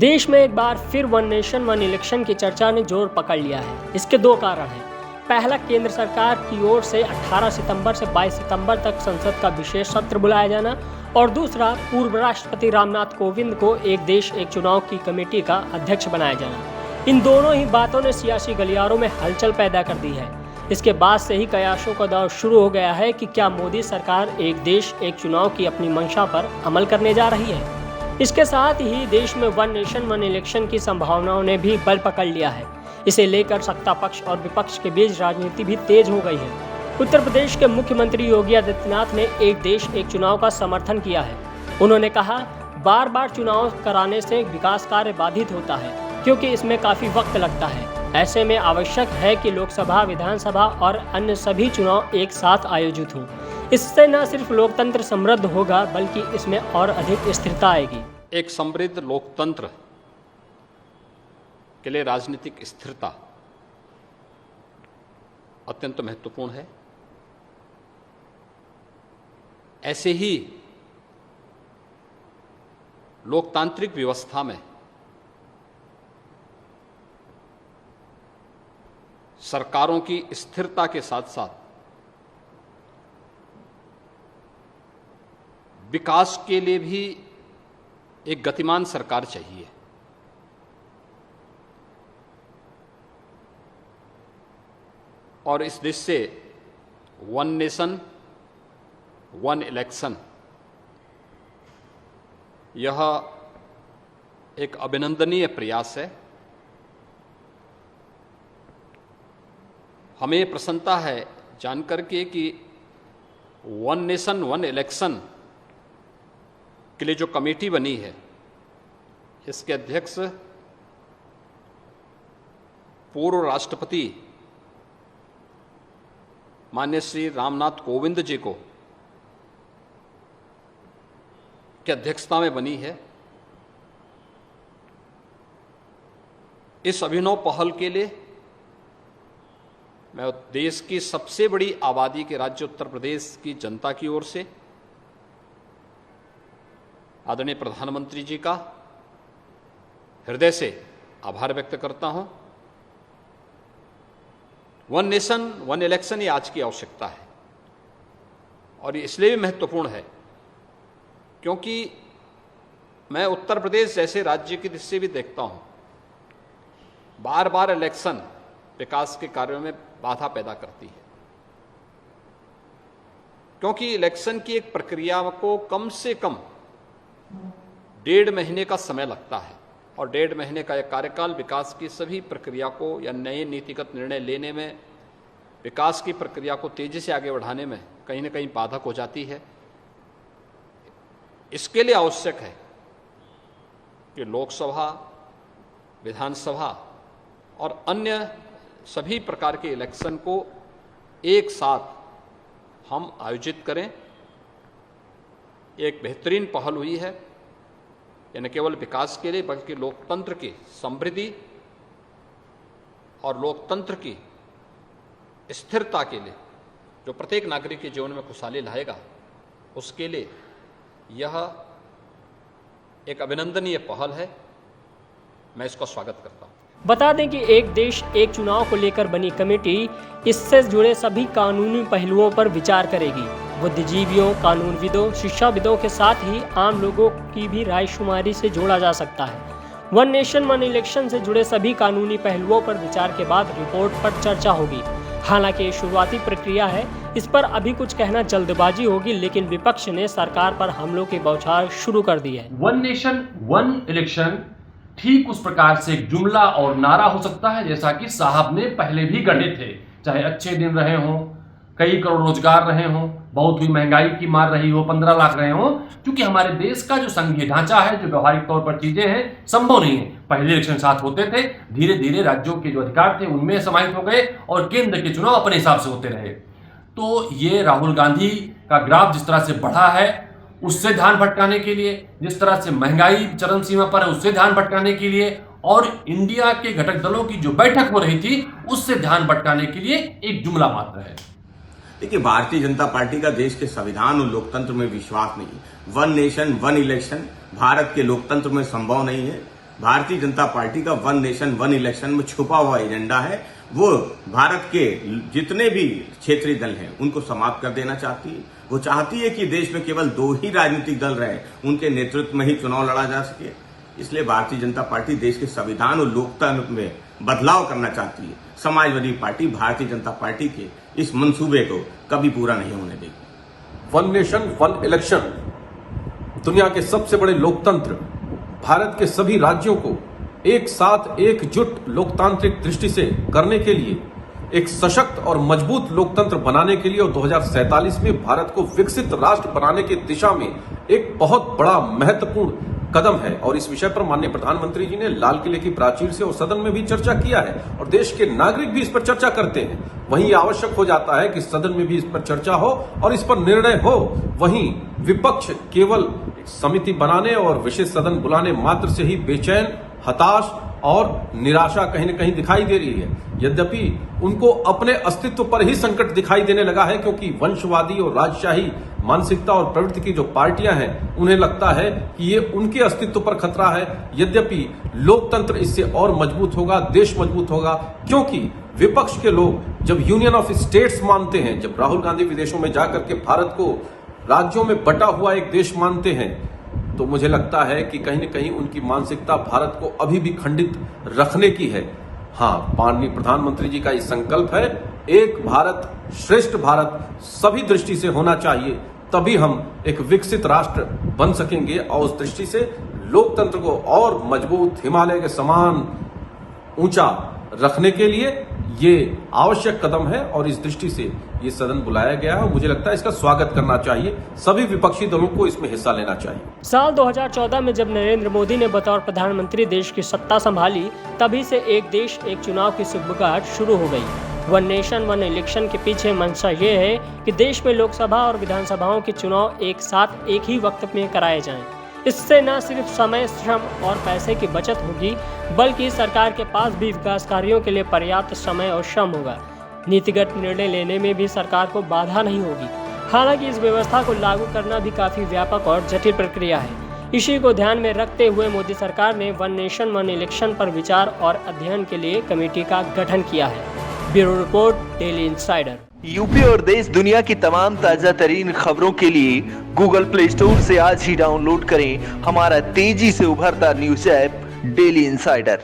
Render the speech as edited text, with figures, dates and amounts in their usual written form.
देश में एक बार फिर वन नेशन वन इलेक्शन की चर्चा ने जोर पकड़ लिया है। इसके दो कारण हैं। पहला, केंद्र सरकार की ओर से 18 सितंबर से 22 सितंबर तक संसद का विशेष सत्र बुलाया जाना, और दूसरा, पूर्व राष्ट्रपति रामनाथ कोविंद को एक देश एक चुनाव की कमेटी का अध्यक्ष बनाया जाना। इन दोनों ही बातों ने सियासी गलियारों में हलचल पैदा कर दी है। इसके बाद से ही कयासों का दौर शुरू हो गया है कि क्या मोदी सरकार एक देश एक चुनाव की अपनी मंशा पर अमल करने जा रही है। इसके साथ ही देश में वन नेशन वन इलेक्शन की संभावनाओं ने भी बल पकड़ लिया है। इसे लेकर सत्ता पक्ष और विपक्ष के बीच राजनीति भी तेज हो गई है। उत्तर प्रदेश के मुख्यमंत्री योगी आदित्यनाथ ने एक देश एक चुनाव का समर्थन किया है। उन्होंने कहा, बार बार चुनाव कराने से विकास कार्य बाधित होता है, क्योंकि इसमें काफी वक्त लगता है। ऐसे में आवश्यक है कि लोकसभा, विधानसभा और अन्य सभी चुनाव एक साथ आयोजित हों। इससे न सिर्फ लोकतंत्र समृद्ध होगा, बल्कि इसमें और अधिक स्थिरता आएगी। एक समृद्ध लोकतंत्र के लिए राजनीतिक स्थिरता अत्यंत महत्वपूर्ण है। ऐसे ही लोकतांत्रिक व्यवस्था में सरकारों की स्थिरता के साथ साथ विकास के लिए भी एक गतिमान सरकार चाहिए। और इस देश से वन नेशन वन इलेक्शन, यह एक अभिनंदनीय प्रयास है। हमें प्रसन्नता है जानकर के कि वन नेशन वन इलेक्शन के लिए जो कमेटी बनी है, इसके अध्यक्ष पूर्व राष्ट्रपति माननीय श्री रामनाथ कोविंद जी को की अध्यक्षता में बनी है। इस अभिनव पहल के लिए मैं देश की सबसे बड़ी आबादी के राज्य उत्तर प्रदेश की जनता की ओर से आदरणीय प्रधानमंत्री जी का हृदय से आभार व्यक्त करता हूं। वन नेशन वन इलेक्शन ये आज की आवश्यकता है, और ये इसलिए भी महत्वपूर्ण है क्योंकि मैं उत्तर प्रदेश जैसे राज्य की दृष्टि से भी देखता हूं, बार बार इलेक्शन विकास के कार्यों में बाधा पैदा करती है। क्योंकि इलेक्शन की एक प्रक्रिया को कम से कम 1.5 महीने का समय लगता है, और 1.5 महीने का यह कार्यकाल विकास की सभी प्रक्रिया को या नए नीतिगत निर्णय लेने में, विकास की प्रक्रिया को तेजी से आगे बढ़ाने में कहीं न कहीं बाधक हो जाती है। इसके लिए आवश्यक है कि लोकसभा, विधानसभा और अन्य सभी प्रकार के इलेक्शन को एक साथ हम आयोजित करें। एक बेहतरीन पहल हुई है। यह न केवल विकास के लिए बल्कि लोकतंत्र की समृद्धि और लोकतंत्र की स्थिरता के लिए, जो प्रत्येक नागरिक के जीवन में खुशहाली लाएगा, उसके लिए यह एक अभिनंदनीय पहल है। मैं इसका स्वागत करता हूं। बता दें कि एक देश एक चुनाव को लेकर बनी कमेटी इससे जुड़े सभी कानूनी पहलुओं पर विचार करेगी। बुद्धिजीवियों, कानूनविदों, शिक्षाविदों के साथ ही आम लोगों की भी रायशुमारी से जोड़ा जा सकता है। वन नेशन वन इलेक्शन से जुड़े सभी कानूनी पहलुओं पर विचार के बाद रिपोर्ट पर चर्चा होगी। हालांकि ये शुरुआती प्रक्रिया है, इस पर अभी कुछ कहना जल्दबाजी होगी, लेकिन विपक्ष ने सरकार पर हमलों की बौछार शुरू कर दी है। वन नेशन वन इलेक्शन ठीक उस प्रकार से एक जुमला और नारा हो सकता है जैसा कि साहब ने पहले भी गढ़े थे। चाहे अच्छे दिन रहे हों, कई करोड़ रोजगार रहे हों, बहुत हुई महंगाई की मार रही हो, 15 लाख रहे हों, क्योंकि हमारे देश का जो संघीय ढांचा है, जो व्यवहारिक तौर पर चीजें हैं, संभव नहीं है। पहले इलेक्शन साथ होते थे, धीरे धीरे राज्यों के जो अधिकार थे उनमें समाहित हो गए और केंद्र के चुनाव अपने हिसाब से होते रहे। तो ये राहुल गांधी का ग्राफ जिस तरह से बढ़ा है, उससे ध्यान भटकाने के लिए, जिस तरह से महंगाई चरम सीमा पर है उससे ध्यान भटकाने के लिए, और इंडिया के घटक दलों की जो बैठक हो रही थी उससे ध्यान भटकाने के लिए एक जुमला मात्र है। देखिए, भारतीय जनता पार्टी का देश के संविधान और लोकतंत्र में विश्वास नहीं है। One nation one election Bharat के लोकतंत्र में संभव नहीं है। भारतीय जनता पार्टी का वन नेशन वन इलेक्शन में छुपा हुआ एजेंडा है। वो भारत के जितने भी क्षेत्रीय दल हैं उनको समाप्त कर देना चाहती है। वो चाहती है कि देश में केवल 2 ही राजनीतिक दल रहे, उनके नेतृत्व में ही चुनाव लड़ा जा सके। इसलिए भारतीय जनता पार्टी देश के संविधान और लोकतंत्र में बदलाव करना चाहती है। समाजवादी पार्टी भारतीय जनता पार्टी के इस मंसूबे को कभी पूरा नहीं होने देगी। वन नेशन वन इलेक्शन दुनिया के सबसे बड़े लोकतंत्र, भारत के सभी राज्यों को एक साथ एकजुट लोकतांत्रिक दृष्टि से करने के लिए, एक सशक्त और मजबूत लोकतंत्र बनाने के लिए और 2047 में भारत को विकसित राष्ट्र बनाने की दिशा में एक बहुत बड़ा महत्वपूर्ण कदम है। और इस विषय पर माननीय प्रधानमंत्री जी ने लाल किले की प्राचीर से और सदन में भी चर्चा किया है और देश के नागरिक भी इस पर चर्चा करते हैं। वहीं आवश्यक हो जाता है कि सदन में भी इस पर चर्चा हो और इस पर निर्णय हो। वहीं विपक्ष केवल समिति बनाने और विशेष सदन बुलाने मात्र से ही बेचैन, हताश और निराशा कहीं न कहीं दिखाई दे रही है। यद्यपि उनको अपने अस्तित्व पर ही संकट दिखाई देने लगा है, क्योंकि वंशवादी और राजशाही मानसिकता और प्रवृत्ति की जो पार्टियां हैं उन्हें लगता है कि ये उनके अस्तित्व पर खतरा है। यद्यपि लोकतंत्र इससे और मजबूत होगा, देश मजबूत होगा, क्योंकि विपक्ष के लोग जब यूनियन ऑफ स्टेट्स मानते हैं, जब राहुल गांधी विदेशों में जाकर के भारत को राज्यों में बटा हुआ एक देश मानते हैं, तो मुझे लगता है कि कहीं न कहीं उनकी मानसिकता भारत को अभी भी खंडित रखने की है। हाँ, माननीय प्रधानमंत्री जी का ये संकल्प है, एक भारत श्रेष्ठ भारत सभी दृष्टि से होना चाहिए, तभी हम एक विकसित राष्ट्र बन सकेंगे। और उस दृष्टि से लोकतंत्र को और मजबूत, हिमालय के समान ऊंचा रखने के लिए ये आवश्यक कदम है और इस दृष्टि से ये सदन बुलाया गया है। मुझे लगता है इसका स्वागत करना चाहिए, सभी विपक्षी दलों को इसमें हिस्सा लेना चाहिए। साल 2014 में जब नरेंद्र मोदी ने बतौर प्रधानमंत्री देश की सत्ता संभाली, तभी से एक देश एक चुनाव की सुगबुगाहट शुरू हो गई। वन नेशन वन इलेक्शन के पीछे मंशा ये है कि देश में लोकसभा और विधानसभाओं के चुनाव एक साथ एक ही वक्त में कराए जाएं। इससे न सिर्फ समय, श्रम और पैसे की बचत होगी, बल्कि सरकार के पास भी विकास कार्यों के लिए पर्याप्त समय और श्रम होगा। नीतिगत निर्णय लेने में भी सरकार को बाधा नहीं होगी। हालांकि इस व्यवस्था को लागू करना भी काफ़ी व्यापक और जटिल प्रक्रिया है। इसी को ध्यान में रखते हुए मोदी सरकार ने वन नेशन वन इलेक्शन पर विचार और अध्ययन के लिए कमेटी का गठन किया है। Bureau report, daily insider. UP और देश दुनिया की तमाम ताजा तरीन खबरों के लिए गूगल प्ले स्टोर से आज ही डाउनलोड करें हमारा तेजी से उभरता न्यूज ऐप डेली इंसाइडर।